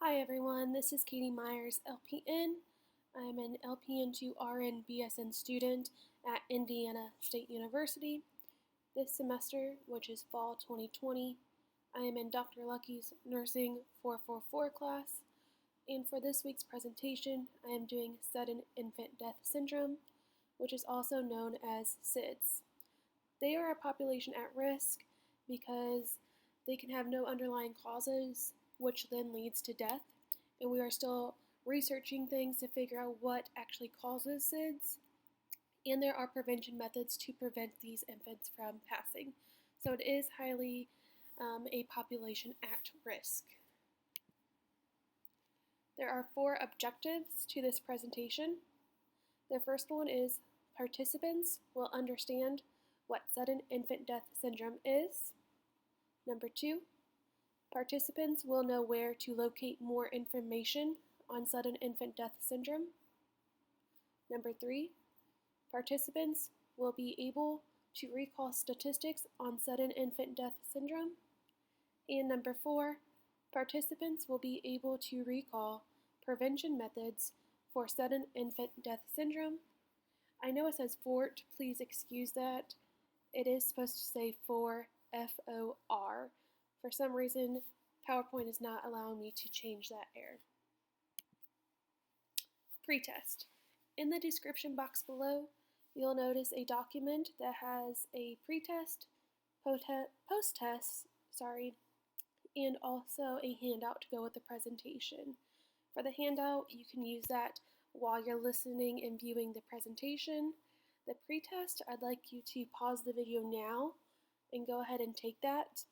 Hi everyone, this is Katie Myers, LPN. I'm an LPN to RN BSN student at Indiana State University. This semester, which is fall 2020, I am in Dr. Lucky's Nursing 444 class, and for this week's presentation, I am doing sudden infant death syndrome, which is also known as SIDS. They are a population at risk because they can have no underlying causes, which then leads to death, and we are still researching things to figure out what actually causes SIDS, and there are prevention methods to prevent these infants from passing. So it is highly a population at risk. There are 4 objectives to this presentation. The first one is participants will understand what sudden infant death syndrome is. Number 2, participants will know where to locate more information on sudden infant death syndrome. Number 3, participants will be able to recall statistics on sudden infant death syndrome. And number 4, participants will be able to recall prevention methods for sudden infant death syndrome. I know it says FORT, please excuse that. It is supposed to say FOR, F-O-R. For some reason, PowerPoint is not allowing me to change that error. Pretest. In the description box below, you'll notice a document that has a pretest, post-test, and also a handout to go with the presentation. For the handout, you can use that while you're listening and viewing the presentation. The pretest, I'd like you to pause the video now and go ahead and take that.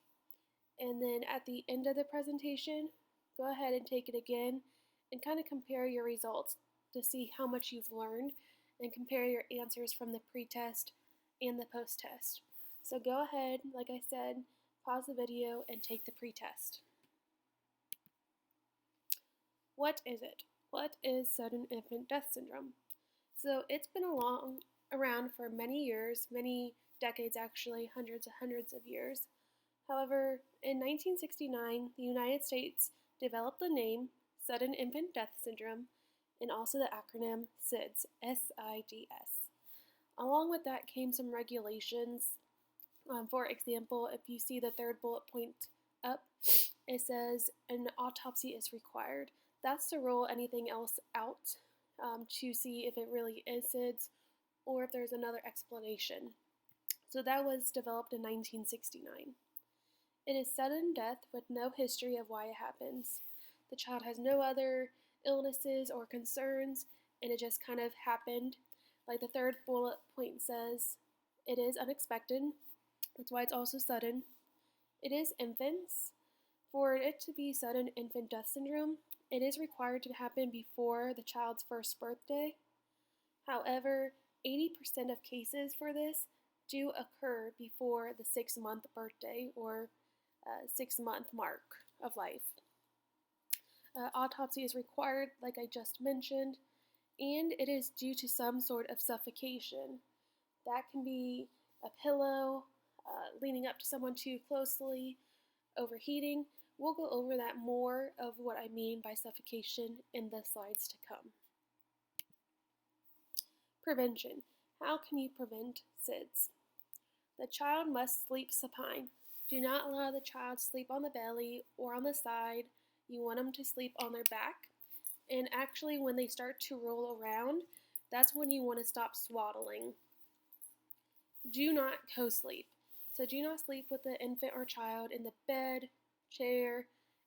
And then at the end of the presentation, go ahead and take it again and kind of compare your results to see how much you've learned and compare your answers from the pretest and the post-test. So go ahead, like I said, pause the video and take the pretest. What is it? What is sudden infant death syndrome? So it's been around for many years, many decades actually, hundreds of years. However, in 1969, the United States developed the name sudden infant death syndrome and also the acronym SIDS, S-I-D-S. Along with that came some regulations. For example, if you see the third bullet point up, it says an autopsy is required. That's to rule anything else out to see if it really is SIDS or if there's another explanation. So that was developed in 1969. It is sudden death with no history of why it happens. The child has no other illnesses or concerns, and it just kind of happened. Like the third bullet point says, it is unexpected. That's why it's also sudden. It is infants. For it to be sudden infant death syndrome, it is required to happen before the child's first birthday. However, 80% of cases for this do occur before the 6-month birthday or 6-month mark of life. Autopsy is required, like I just mentioned, and it is due to some sort of suffocation. That can be a pillow, leaning up to someone too closely, overheating. We'll go over that more of what I mean by suffocation in the slides to come. Prevention. How can you prevent SIDS? The child must sleep supine. Do not allow the child to sleep on the belly or on the side. You want them to sleep on their back. And actually, when they start to roll around, that's when you want to stop swaddling. Do not co-sleep. So do not sleep with the infant or child in the bed, chair,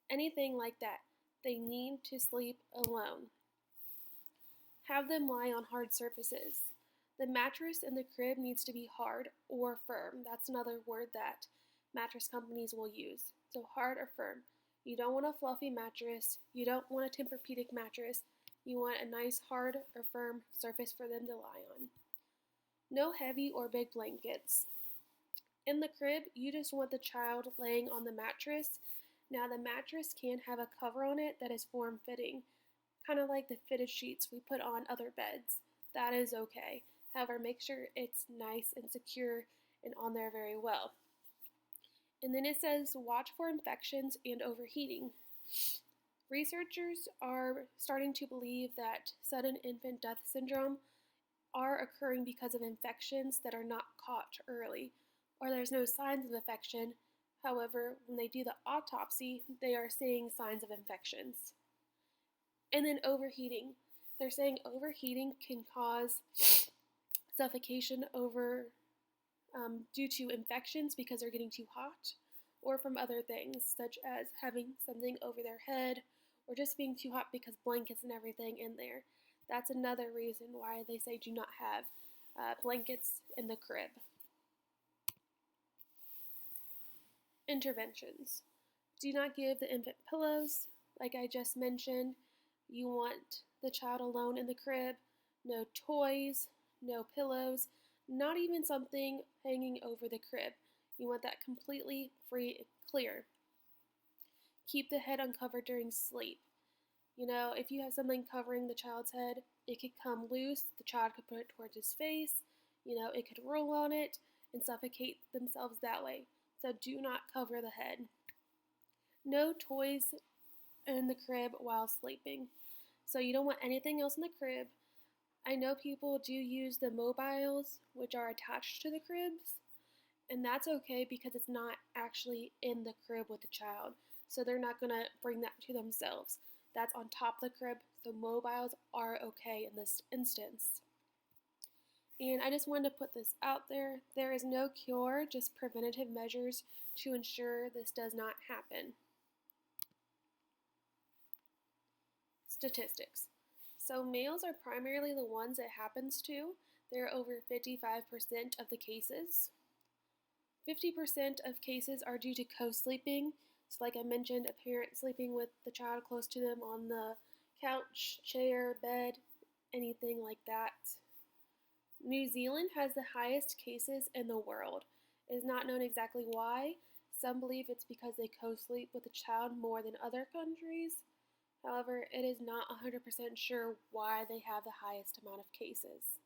anything like that. They need to sleep alone. Have them lie on hard surfaces. The mattress in the crib needs to be hard or firm. That's another word that mattress companies will use. So hard or firm. You don't want a fluffy mattress. You don't want a Tempur-Pedic mattress. You want a nice hard or firm surface for them to lie on. No heavy or big blankets. In the crib, you just want the child laying on the mattress. Now the mattress can have a cover on it that is form-fitting, kind of like the fitted sheets we put on other beds. That is okay. However, make sure it's nice and secure and on there very well. And then it says watch for infections and overheating. Researchers are starting to believe that sudden infant death syndrome are occurring because of infections that are not caught early, or there's no signs of infection. However, when they do the autopsy, they are seeing signs of infections. And then overheating. They're saying overheating can cause suffocation due to infections because they're getting too hot, or from other things, such as having something over their head, or just being too hot because blankets and everything in there. That's another reason why they say do not have blankets in the crib. Interventions. Do not give the infant pillows. Like I just mentioned, you want the child alone in the crib. No toys, no pillows, not even something hanging over the crib. You want that completely free and clear. Keep the head uncovered during sleep. If you have something covering the child's head, it could come loose, the child could put it towards his face, it could roll on it and suffocate themselves that way. So do not cover the head. No toys in the crib while sleeping. So you don't want anything else in the crib. I know people do use the mobiles, which are attached to the cribs, and that's okay because it's not actually in the crib with the child. So they're not going to bring that to themselves. That's on top of the crib, so mobiles are okay in this instance. And I just wanted to put this out there. There is no cure, just preventative measures to ensure this does not happen. Statistics. So males are primarily the ones it happens to. They're over 55% of the cases. 50% of cases are due to co-sleeping. So like I mentioned, a parent sleeping with the child close to them on the couch, chair, bed, anything like that. New Zealand has the highest cases in the world. It is not known exactly why. Some believe it's because they co-sleep with the child more than other countries. However, it is not 100% sure why they have the highest amount of cases.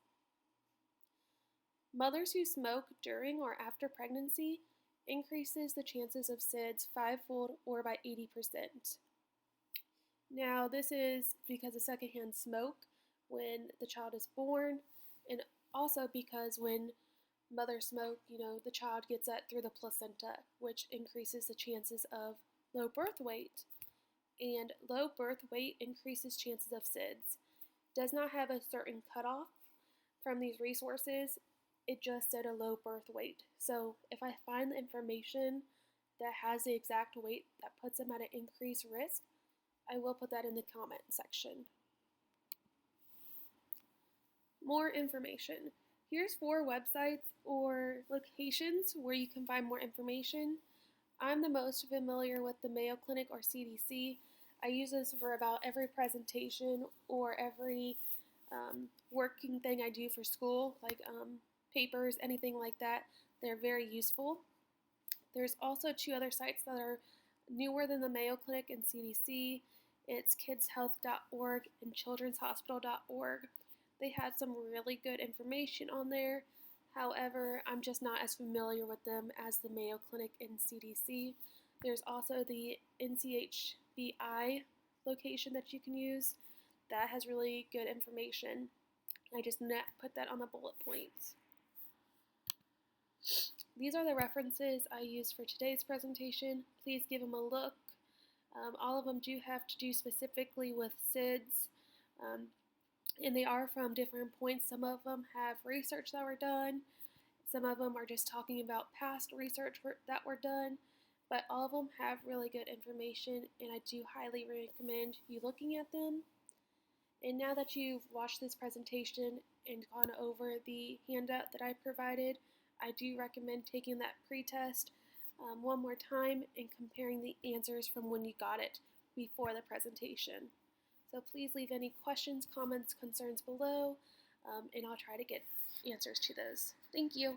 Mothers who smoke during or after pregnancy increases the chances of SIDS fivefold or by 80%. Now, this is because of secondhand smoke when the child is born, and also because when mothers smoke, the child gets that through the placenta, which increases the chances of low birth weight. And low birth weight increases chances of SIDS. Does not have a certain cutoff from these resources. It just said a low birth weight. So if I find the information that has the exact weight that puts them at an increased risk, I will put that in the comment section. More information. Here's 4 websites or locations where you can find more information. I'm the most familiar with the Mayo Clinic or CDC. I use this for about every presentation or every working thing I do for school, like papers, anything like that. They're very useful. There's also 2 other sites that are newer than the Mayo Clinic and CDC. It's kidshealth.org and childrenshospital.org. They had some really good information on there. However, I'm just not as familiar with them as the Mayo Clinic and CDC. There's also the NCHBI location that you can use. That has really good information. I just put that on the bullet points. These are the references I used for today's presentation. Please give them a look. All of them do have to do specifically with SIDS, and they are from different points. Some of them have research that were done. Some of them are just talking about past research that were done, but all of them have really good information, and I do highly recommend you looking at them. And now that you've watched this presentation and gone over the handout that I provided, I do recommend taking that pre-test one more time and comparing the answers from when you got it before the presentation. So please leave any questions, comments, concerns below, and I'll try to get answers to those. Thank you.